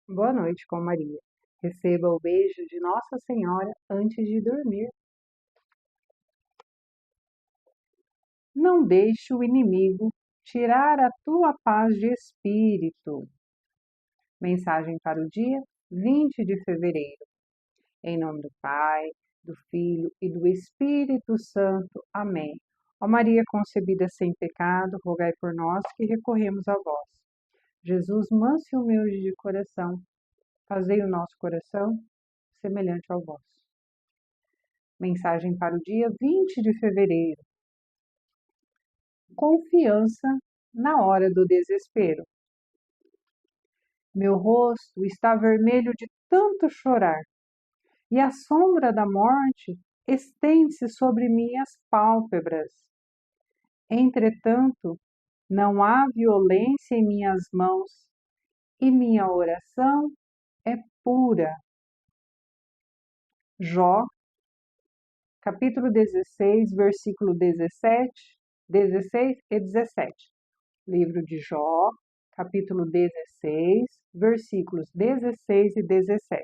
Boa noite com Maria. Receba o beijo de Nossa Senhora antes de dormir. Não deixe o inimigo tirar a tua paz de espírito. Mensagem para o dia 20 de fevereiro. Em nome do Pai, do Filho e do Espírito Santo. Amém. Ó Maria concebida sem pecado, rogai por nós que recorremos a vós. Jesus, manso e humilde de coração, fazei o nosso coração semelhante ao vosso. Mensagem para o dia 20 de fevereiro. Confiança na hora do desespero. Meu rosto está vermelho de tanto chorar, e a sombra da morte estende-se sobre minhas pálpebras. Entretanto, não há violência em minhas mãos, e minha oração é pura. Jó, capítulo 16, versículo 16 e 17. Livro de Jó, capítulo 16, versículos 16 e 17.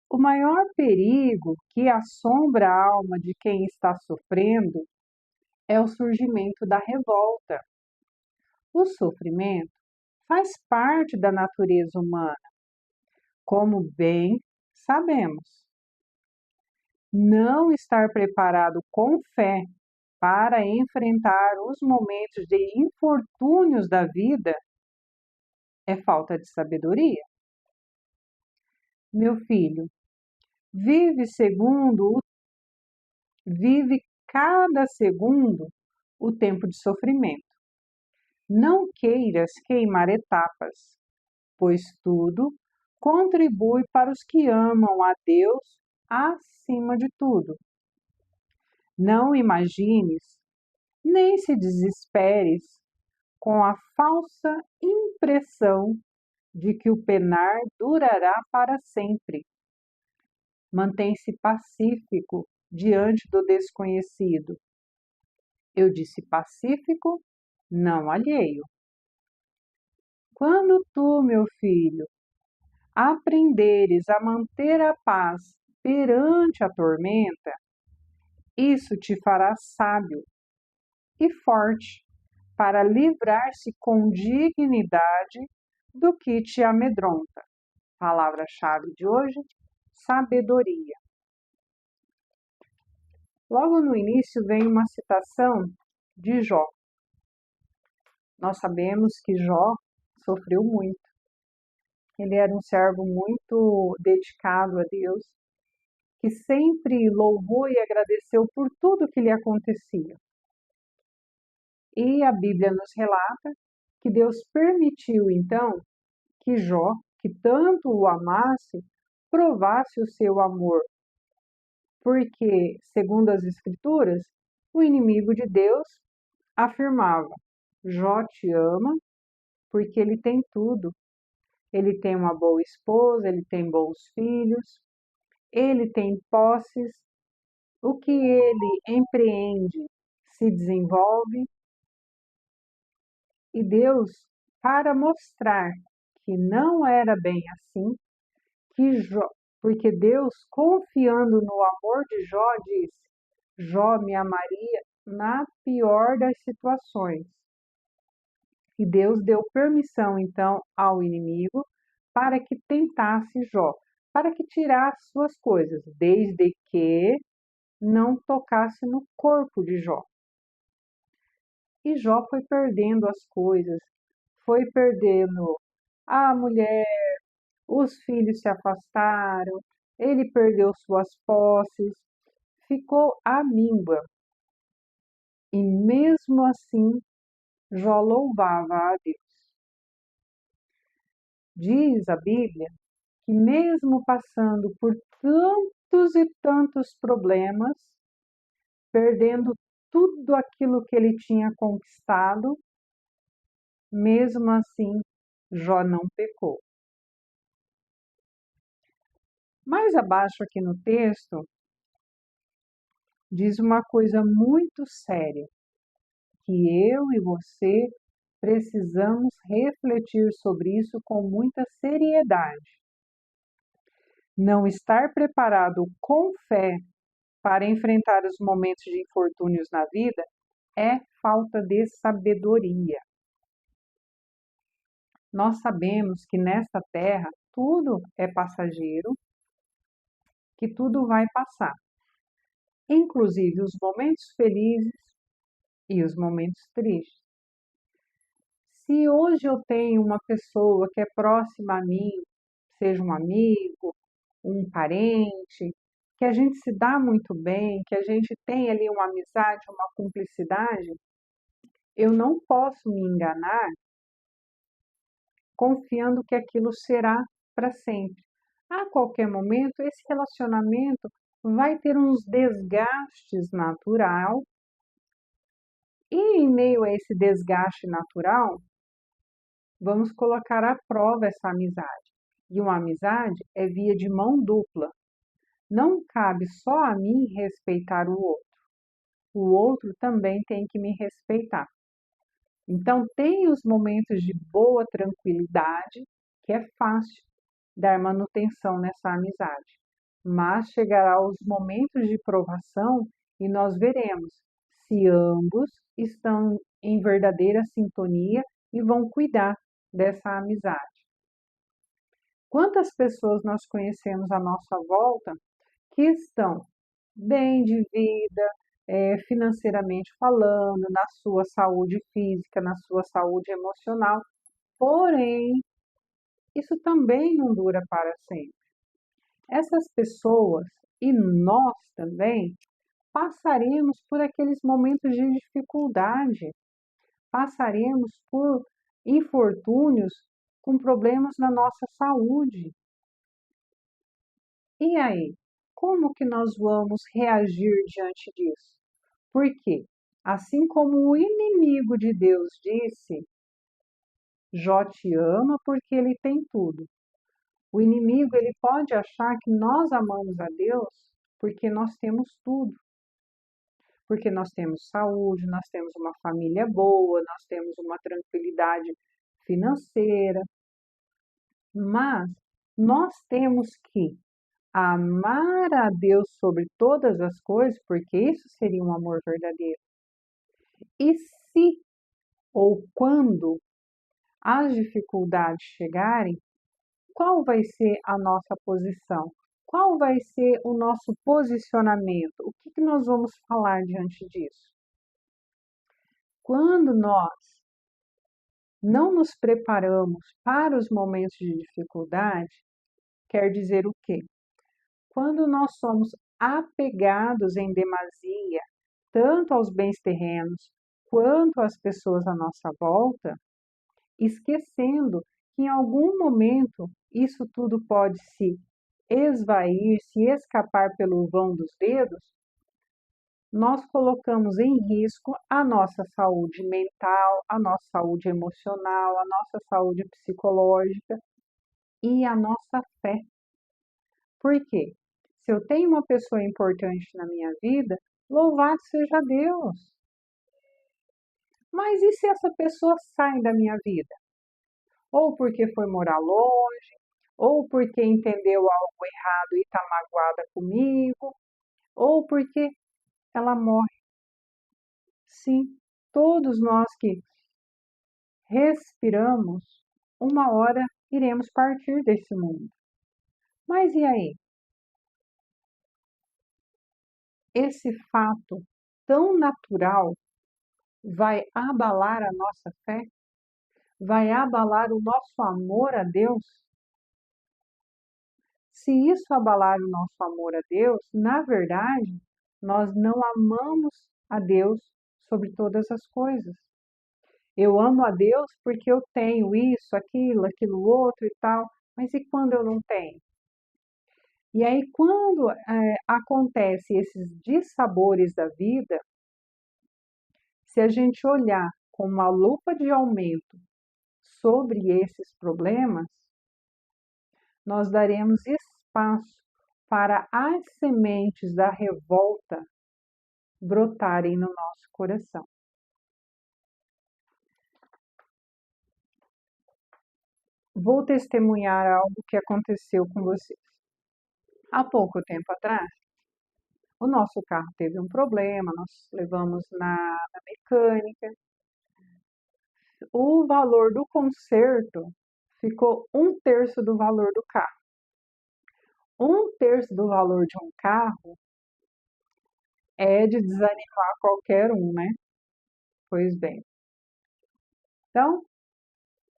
O maior perigo que assombra a alma de quem está sofrendo é o surgimento da revolta. O sofrimento faz parte da natureza humana, como bem sabemos. Não estar preparado com fé para enfrentar os momentos de infortúnios da vida é falta de sabedoria. Meu filho, vive cada segundo o tempo de sofrimento. Não queiras queimar etapas, pois tudo contribui para os que amam a Deus acima de tudo. Não imagines, nem se desesperes com a falsa impressão de que o penar durará para sempre. Mantém-se pacífico diante do desconhecido. Eu disse pacífico, não alheio. Quando tu, meu filho, aprenderes a manter a paz perante a tormenta, isso te fará sábio e forte para livrar-se com dignidade do que te amedronta. Palavra-chave de hoje: sabedoria. Logo no início vem uma citação de Jó. Nós sabemos que Jó sofreu muito. Ele era um servo muito dedicado a Deus, que sempre louvou e agradeceu por tudo que lhe acontecia. E a Bíblia nos relata que Deus permitiu, então, que Jó, que tanto o amasse, provasse o seu amor. Porque, segundo as Escrituras, o inimigo de Deus afirmava: Jó te ama porque ele tem tudo. Ele tem uma boa esposa, ele tem bons filhos, ele tem posses, o que ele empreende se desenvolve. E Deus, para mostrar que não era bem assim, porque Deus, confiando no amor de Jó, disse: Jó me amaria na pior das situações. E Deus deu permissão, então, ao inimigo para que tentasse Jó, para que tirasse suas coisas, desde que não tocasse no corpo de Jó. E Jó foi perdendo as coisas, foi perdendo a mulher, os filhos se afastaram, ele perdeu suas posses, ficou à míngua. E mesmo assim, Jó louvava a Deus. Diz a Bíblia que mesmo passando por tantos e tantos problemas, perdendo tudo aquilo que ele tinha conquistado, mesmo assim, Jó não pecou. Mais abaixo aqui no texto, diz uma coisa muito séria, que eu e você precisamos refletir sobre isso com muita seriedade. Não estar preparado com fé para enfrentar os momentos de infortúnios na vida é falta de sabedoria. Nós sabemos que nesta terra tudo é passageiro, que tudo vai passar, inclusive os momentos felizes e os momentos tristes. Se hoje eu tenho uma pessoa que é próxima a mim, seja um amigo, um parente, que a gente se dá muito bem, que a gente tem ali uma amizade, uma cumplicidade, eu não posso me enganar confiando que aquilo será para sempre. A qualquer momento, esse relacionamento vai ter uns desgastes natural e em meio a esse desgaste natural, vamos colocar à prova essa amizade. E uma amizade é via de mão dupla. Não cabe só a mim respeitar o outro também tem que me respeitar. Então, tem os momentos de boa tranquilidade, que é fácil dar manutenção nessa amizade, mas chegará os momentos de provação e nós veremos se ambos estão em verdadeira sintonia e vão cuidar dessa amizade. Quantas pessoas nós conhecemos à nossa volta que estão bem de vida, financeiramente falando, na sua saúde física, na sua saúde emocional, porém, isso também não dura para sempre. Essas pessoas e nós também passaremos por aqueles momentos de dificuldade, passaremos por infortúnios com problemas na nossa saúde. E aí, como que nós vamos reagir diante disso? Porque, assim como o inimigo de Deus disse, Jó te ama porque ele tem tudo. O inimigo ele pode achar que nós amamos a Deus porque nós temos tudo. Porque nós temos saúde, nós temos uma família boa, nós temos uma tranquilidade financeira. Mas nós temos que amar a Deus sobre todas as coisas, porque isso seria um amor verdadeiro. E se ou quando as dificuldades chegarem, qual vai ser a nossa posição? Qual vai ser o nosso posicionamento? O que nós vamos falar diante disso? Quando nós não nos preparamos para os momentos de dificuldade, quer dizer o quê? Quando nós somos apegados em demasia, tanto aos bens terrenos quanto às pessoas à nossa volta, esquecendo que em algum momento isso tudo pode se esvair, se escapar pelo vão dos dedos, nós colocamos em risco a nossa saúde mental, a nossa saúde emocional, a nossa saúde psicológica e a nossa fé. Por quê? Se eu tenho uma pessoa importante na minha vida, louvado seja Deus. Mas e se essa pessoa sai da minha vida? Ou porque foi morar longe, ou porque entendeu algo errado e está magoada comigo, ou porque ela morre. Sim, todos nós que respiramos, uma hora iremos partir desse mundo. Mas e aí? Esse fato tão natural vai abalar a nossa fé? Vai abalar o nosso amor a Deus? Se isso abalar o nosso amor a Deus, na verdade, nós não amamos a Deus sobre todas as coisas. Eu amo a Deus porque eu tenho isso, aquilo outro e tal, mas e quando eu não tenho? E aí, quando acontece esses dissabores da vida, se a gente olhar com uma lupa de aumento sobre esses problemas, nós daremos espaço para as sementes da revolta brotarem no nosso coração. Vou testemunhar algo que aconteceu com vocês. Há pouco tempo atrás, o nosso carro teve um problema, nós levamos na mecânica. O valor do conserto ficou um terço do valor do carro. Um terço do valor de um carro é de desanimar qualquer um, né? Pois bem. Então,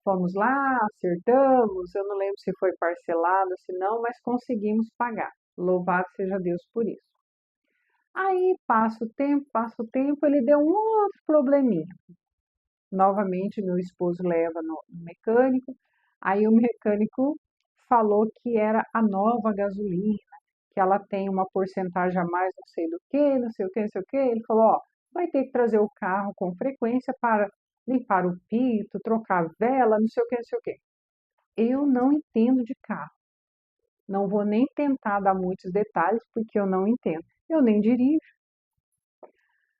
fomos lá, acertamos, eu não lembro se foi parcelado, se não, mas conseguimos pagar. Louvado seja Deus por isso. Aí passa o tempo, ele deu um outro probleminha. Novamente, meu esposo leva no mecânico, aí o mecânico falou que era a nova gasolina, que ela tem uma porcentagem a mais, não sei do que, não sei o que, não sei o que. Ele falou, ó, vai ter que trazer o carro com frequência para limpar o pito, trocar a vela, não sei o que, não sei o que. Eu não entendo de carro. Não vou nem tentar dar muitos detalhes, porque eu não entendo. Eu nem dirijo.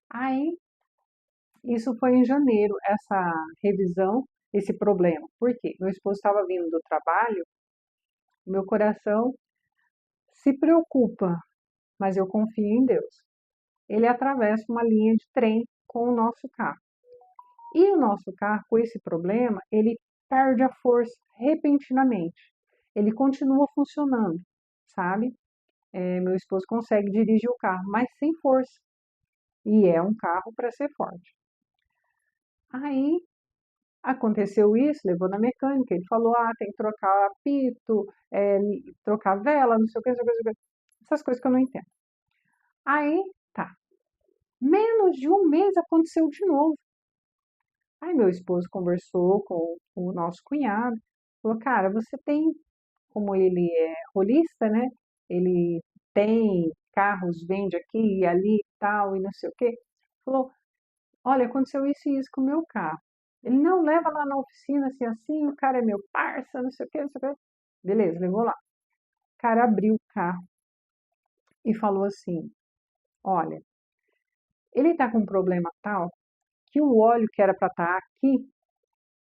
Aí, isso foi em janeiro, essa revisão, esse problema. Por quê? Meu esposo estava vindo do trabalho, meu coração se preocupa, mas eu confio em Deus. Ele atravessa uma linha de trem com o nosso carro. E o nosso carro, com esse problema, ele perde a força repentinamente. Ele continua funcionando, sabe? Meu esposo consegue dirigir o carro, mas sem força. E é um carro para ser forte. Aí aconteceu isso, levou na mecânica, ele falou, tem que trocar apito, trocar vela, não sei o que, não sei o que, não sei o que. Essas coisas que eu não entendo. Aí, tá. Menos de um mês aconteceu de novo. Aí meu esposo conversou com o nosso cunhado, falou, cara, você tem, como ele é rolista, né? Ele tem carros, vende aqui e ali e tal, e não sei o quê. Falou, olha, aconteceu isso e isso com o meu carro. Ele não leva lá na oficina assim, assim, o cara é meu parça, não sei o quê, não sei o quê. Beleza, levou lá. O cara abriu o carro e falou assim, olha, ele tá com um problema tal que o óleo que era para estar aqui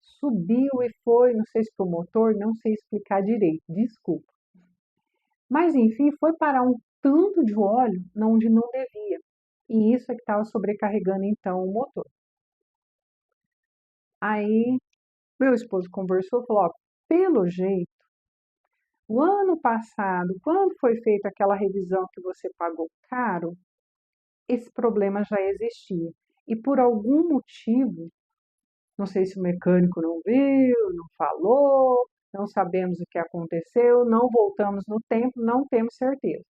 subiu e foi, não sei se para o motor, não sei explicar direito, desculpa. Mas enfim, foi parar um tanto de óleo onde não devia. E isso é que estava sobrecarregando então o motor. Aí meu esposo conversou e falou, ó, pelo jeito, o ano passado, quando foi feita aquela revisão que você pagou caro, esse problema já existia. E por algum motivo, não sei se o mecânico não viu, não falou, não sabemos o que aconteceu, não voltamos no tempo, não temos certeza.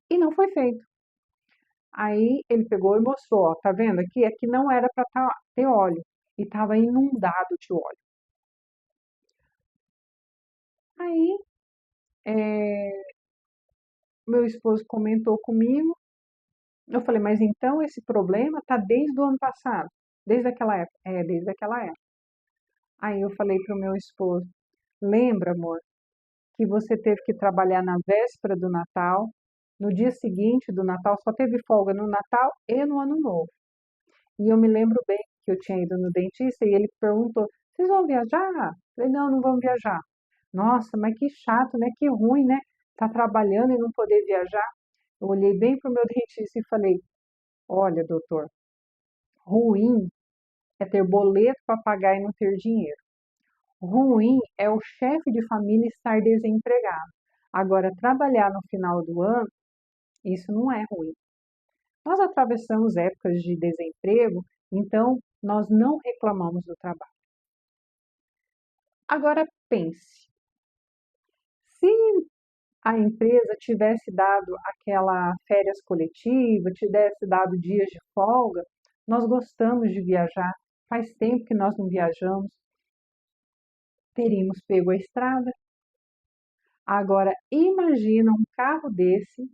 E não foi feito. Aí ele pegou e mostrou, ó, tá vendo aqui? Aqui não era para ter óleo e estava inundado de óleo. Aí meu esposo comentou comigo, eu falei, mas então esse problema está desde o ano passado, desde aquela época? É, desde aquela época. Aí eu falei para o meu esposo, lembra, amor, que você teve que trabalhar na véspera do Natal, no dia seguinte do Natal, só teve folga no Natal e no Ano Novo. E eu me lembro bem que eu tinha ido no dentista e ele perguntou, vocês vão viajar? Eu falei, não, não vamos viajar. Nossa, mas que chato, né? Que ruim, né? Tá trabalhando e não poder viajar. Eu olhei bem para o meu dentista e falei, olha, doutor, ruim é ter boleto para pagar e não ter dinheiro. Ruim é o chefe de família estar desempregado. Agora, trabalhar no final do ano, isso não é ruim. Nós atravessamos épocas de desemprego, então nós não reclamamos do trabalho. Agora pense, se a empresa tivesse dado aquela férias coletiva, tivesse dado dias de folga, nós gostamos de viajar, faz tempo que nós não viajamos, teríamos pego a estrada. Agora, imagina um carro desse,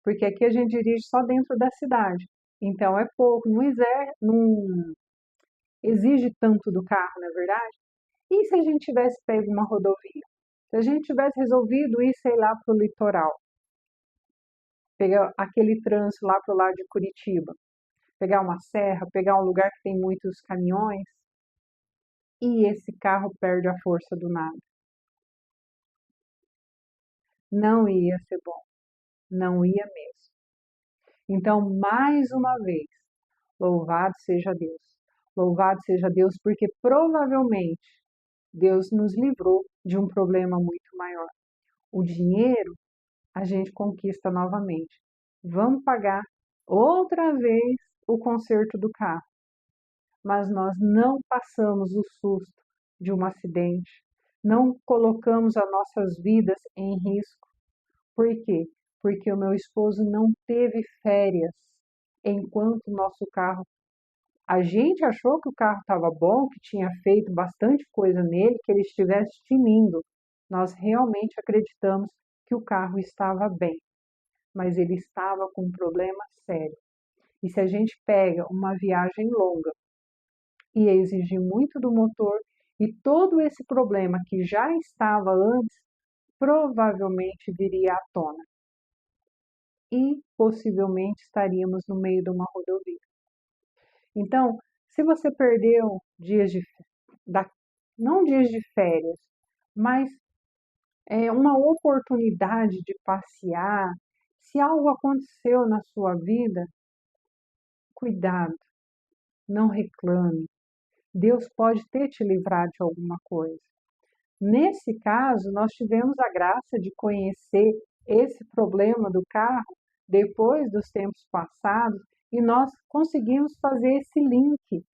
porque aqui a gente dirige só dentro da cidade, então é pouco, não exige tanto do carro, não é verdade? E se a gente tivesse pego uma rodovia? Se a gente tivesse resolvido ir, sei lá, para o litoral, pegar aquele trânsito lá para o lado de Curitiba, pegar uma serra, pegar um lugar que tem muitos caminhões, e esse carro perde a força do nada. Não ia ser bom, não ia mesmo. Então, mais uma vez, louvado seja Deus. Louvado seja Deus, porque provavelmente Deus nos livrou de um problema muito maior. O dinheiro a gente conquista novamente. Vamos pagar outra vez o conserto do carro, mas nós não passamos o susto de um acidente, não colocamos as nossas vidas em risco. Por quê? Porque o meu esposo não teve férias enquanto o nosso carro. A gente achou que o carro estava bom, que tinha feito bastante coisa nele, que ele estivesse tinindo. Nós realmente acreditamos que o carro estava bem, mas ele estava com um problema sério. E se a gente pega uma viagem longa e exigir muito do motor, e todo esse problema que já estava antes, provavelmente viria à tona. E possivelmente estaríamos no meio de uma rodovia. Então, se você perdeu dias da, não dias de férias, mas uma oportunidade de passear, se algo aconteceu na sua vida, cuidado, não reclame. Deus pode ter te livrado de alguma coisa. Nesse caso, nós tivemos a graça de conhecer esse problema do carro depois dos tempos passados e nós conseguimos fazer esse link.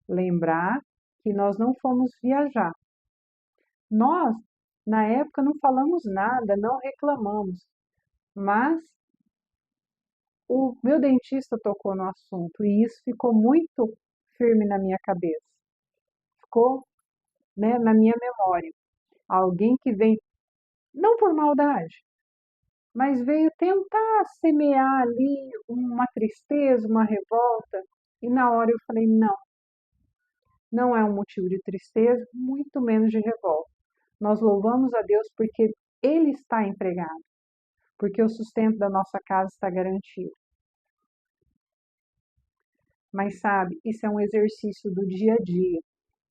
Lembrar que nós não fomos viajar. Nós, na época, não falamos nada, não reclamamos, mas o meu dentista tocou no assunto e isso ficou muito firme na minha cabeça. Ficou, né, na minha memória. Alguém que vem, não por maldade, mas veio tentar semear ali uma tristeza, uma revolta, e na hora eu falei: não, não é um motivo de tristeza, muito menos de revolta. Nós louvamos a Deus porque Ele está empregado, porque o sustento da nossa casa está garantido. Mas sabe, isso é um exercício do dia a dia.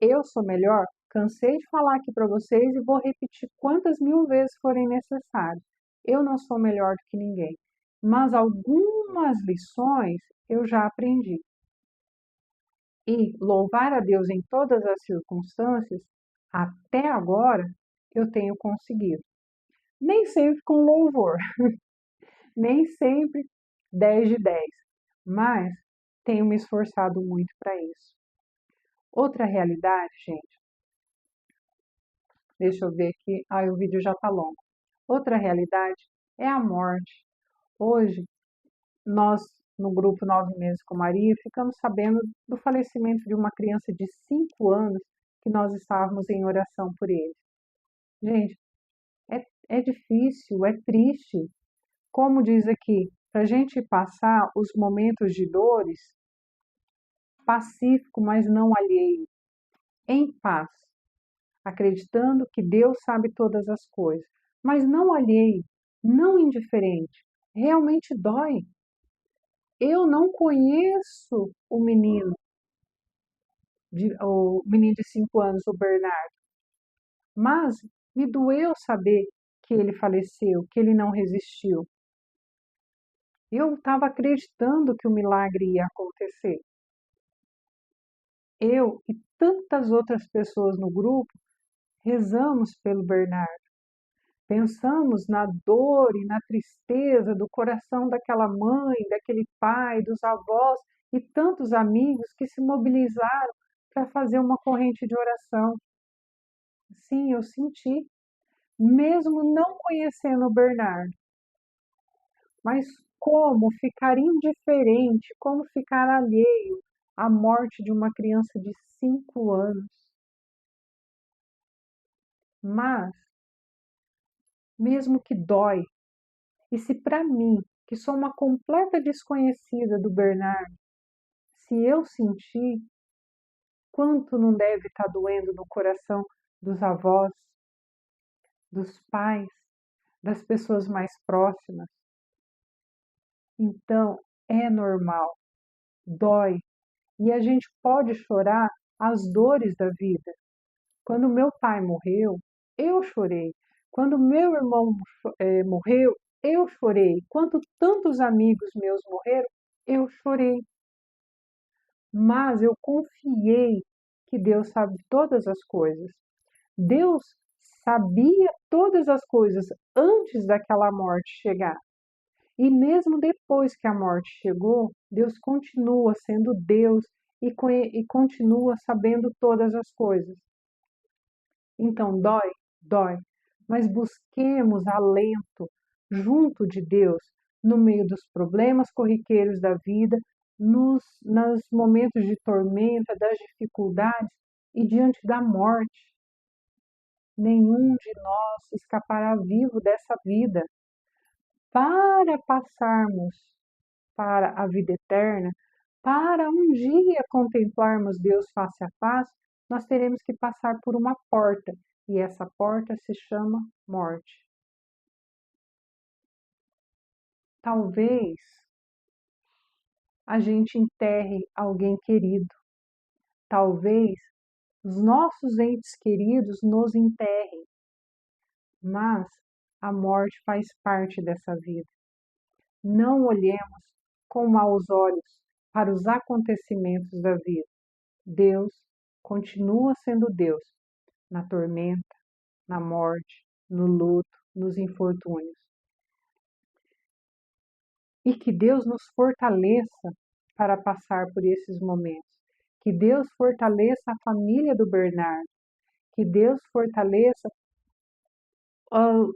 Eu sou melhor? Cansei de falar aqui para vocês e vou repetir quantas mil vezes forem necessárias. Eu não sou melhor do que ninguém, mas algumas lições eu já aprendi. E louvar a Deus em todas as circunstâncias, até agora, eu tenho conseguido. Nem sempre com louvor, nem sempre 10 de 10, mas tenho me esforçado muito para isso. Outra realidade, gente, deixa eu ver aqui, o vídeo já está longo. Outra realidade é a morte. Hoje, nós, no grupo 9 Meses com Maria, ficamos sabendo do falecimento de uma criança de 5 anos que nós estávamos em oração por ele. Gente, é difícil, é triste. Como diz aqui, para a gente passar os momentos de dores, pacífico, mas não alheio, em paz, acreditando que Deus sabe todas as coisas, mas não alheio, não indiferente, realmente dói. Eu não conheço o menino de 5 anos, o Bernardo, mas me doeu saber que ele faleceu, que ele não resistiu. Eu estava acreditando que o milagre ia acontecer. Eu e tantas outras pessoas no grupo rezamos pelo Bernardo. Pensamos na dor e na tristeza do coração daquela mãe, daquele pai, dos avós e tantos amigos que se mobilizaram para fazer uma corrente de oração. Sim, eu senti, mesmo não conhecendo o Bernardo. Mas como ficar indiferente, como ficar alheio à morte de uma criança de 5 anos? Mas, mesmo que dói, e se para mim, que sou uma completa desconhecida do Bernardo, se eu sentir, quanto não deve estar doendo no coração dos avós, dos pais, das pessoas mais próximas? Então, é normal, dói, e a gente pode chorar as dores da vida, Quando meu pai morreu, eu chorei. Quando meu irmão morreu, eu chorei. Quando tantos amigos meus morreram, eu chorei. Mas eu confiei que Deus sabe todas as coisas. Deus sabia todas as coisas antes daquela morte chegar. E mesmo depois que a morte chegou, Deus continua sendo Deus e continua sabendo todas as coisas. Então dói, dói, mas busquemos alento junto de Deus no meio dos problemas corriqueiros da vida, nos momentos de tormenta, das dificuldades e diante da morte. Nenhum de nós escapará vivo dessa vida. Para passarmos para a vida eterna, para um dia contemplarmos Deus face a face, nós teremos que passar por uma porta, e essa porta se chama morte. Talvez a gente enterre alguém querido, talvez os nossos entes queridos nos enterrem, mas a morte faz parte dessa vida. Não olhemos com maus olhos para os acontecimentos da vida. Deus continua sendo Deus na tormenta, na morte, no luto, nos infortúnios. E que Deus nos fortaleça para passar por esses momentos. Que Deus fortaleça a família do Bernardo. Que Deus fortaleça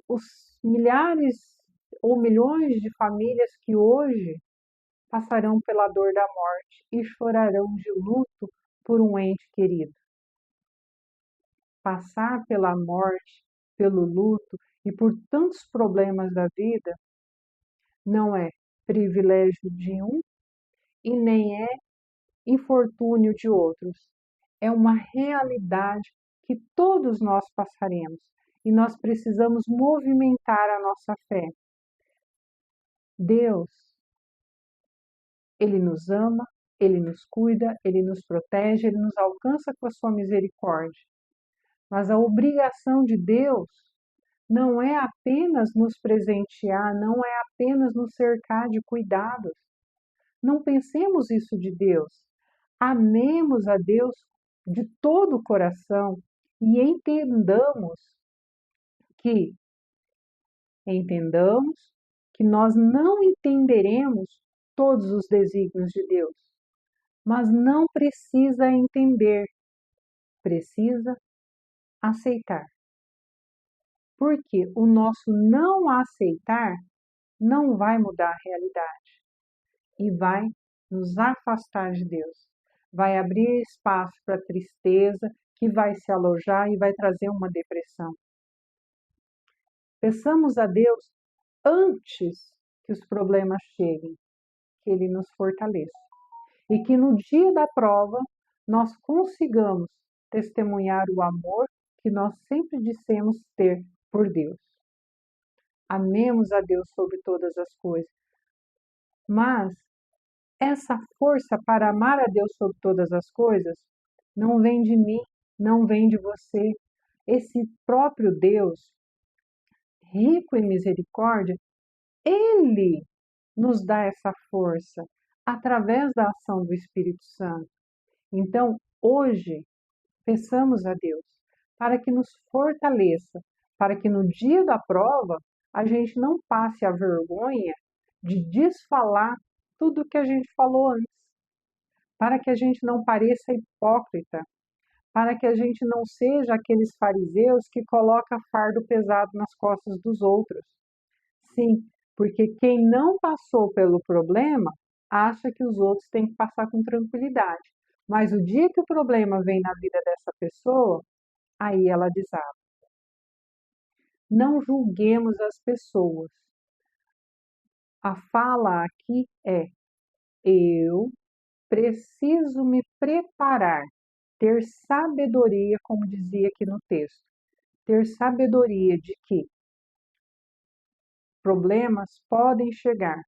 os milhares ou milhões de famílias que hoje passarão pela dor da morte e chorarão de luto por um ente querido. Passar pela morte, pelo luto e por tantos problemas da vida não é privilégio de um e nem é infortúnio de outros. É uma realidade que todos nós passaremos e nós precisamos movimentar a nossa fé. Deus, Ele nos ama, Ele nos cuida, Ele nos protege, Ele nos alcança com a sua misericórdia. Mas a obrigação de Deus não é apenas nos presentear, não é apenas nos cercar de cuidados. Não pensemos isso de Deus. Amemos a Deus de todo o coração e que entendamos que nós não entenderemos todos os desígnios de Deus, mas não precisa entender, precisa aceitar. Porque o nosso não aceitar não vai mudar a realidade e vai nos afastar de Deus. Vai abrir espaço para tristeza, que vai se alojar e vai trazer uma depressão. Peçamos a Deus antes que os problemas cheguem, que Ele nos fortaleça. E que no dia da prova nós consigamos testemunhar o amor que nós sempre dissemos ter por Deus. Amemos a Deus sobre todas as coisas. Mas essa força para amar a Deus sobre todas as coisas não vem de mim, não vem de você. Esse próprio Deus, rico em misericórdia, Ele nos dá essa força através da ação do Espírito Santo. Então, hoje, peçamos a Deus para que nos fortaleça, para que no dia da prova a gente não passe a vergonha de desfalar tudo o que a gente falou antes, para que a gente não pareça hipócrita, para que a gente não seja aqueles fariseus que colocam fardo pesado nas costas dos outros. Sim, porque quem não passou pelo problema acha que os outros têm que passar com tranquilidade. Mas o dia que o problema vem na vida dessa pessoa, aí ela desaba. Não julguemos as pessoas. A fala aqui é: eu preciso me preparar, ter sabedoria, como dizia aqui no texto, ter sabedoria de que problemas podem chegar,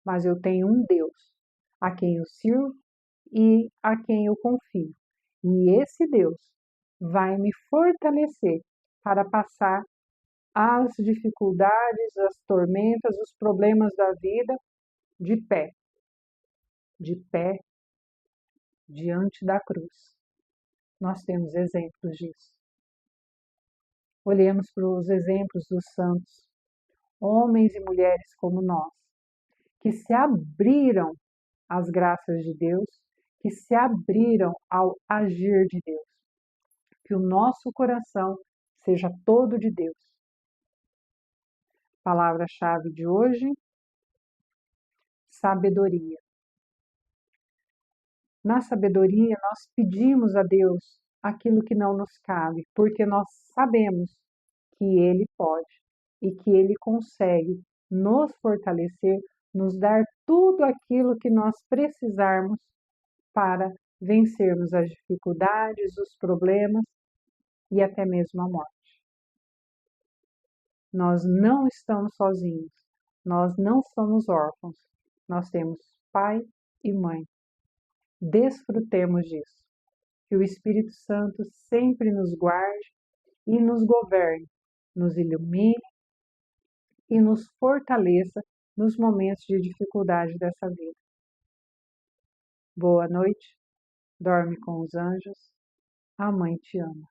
mas eu tenho um Deus a quem eu sirvo e a quem eu confio. E esse Deus vai me fortalecer para passar as dificuldades, as tormentas, os problemas da vida de pé diante da cruz. Nós temos exemplos disso. Olhemos para os exemplos dos santos, homens e mulheres como nós, que se abriram às graças de Deus, que se abriram ao agir de Deus. Que o nosso coração seja todo de Deus. Palavra-chave de hoje: sabedoria. Na sabedoria, nós pedimos a Deus aquilo que não nos cabe, porque nós sabemos que Ele pode e que Ele consegue nos fortalecer, nos dar tudo aquilo que nós precisarmos para vencermos as dificuldades, os problemas e até mesmo a morte. Nós não estamos sozinhos, nós não somos órfãos, nós temos pai e mãe. Desfrutemos disso. Que o Espírito Santo sempre nos guarde e nos governe, nos ilumine e nos fortaleça nos momentos de dificuldade dessa vida. Boa noite, dorme com os anjos, a mãe te ama.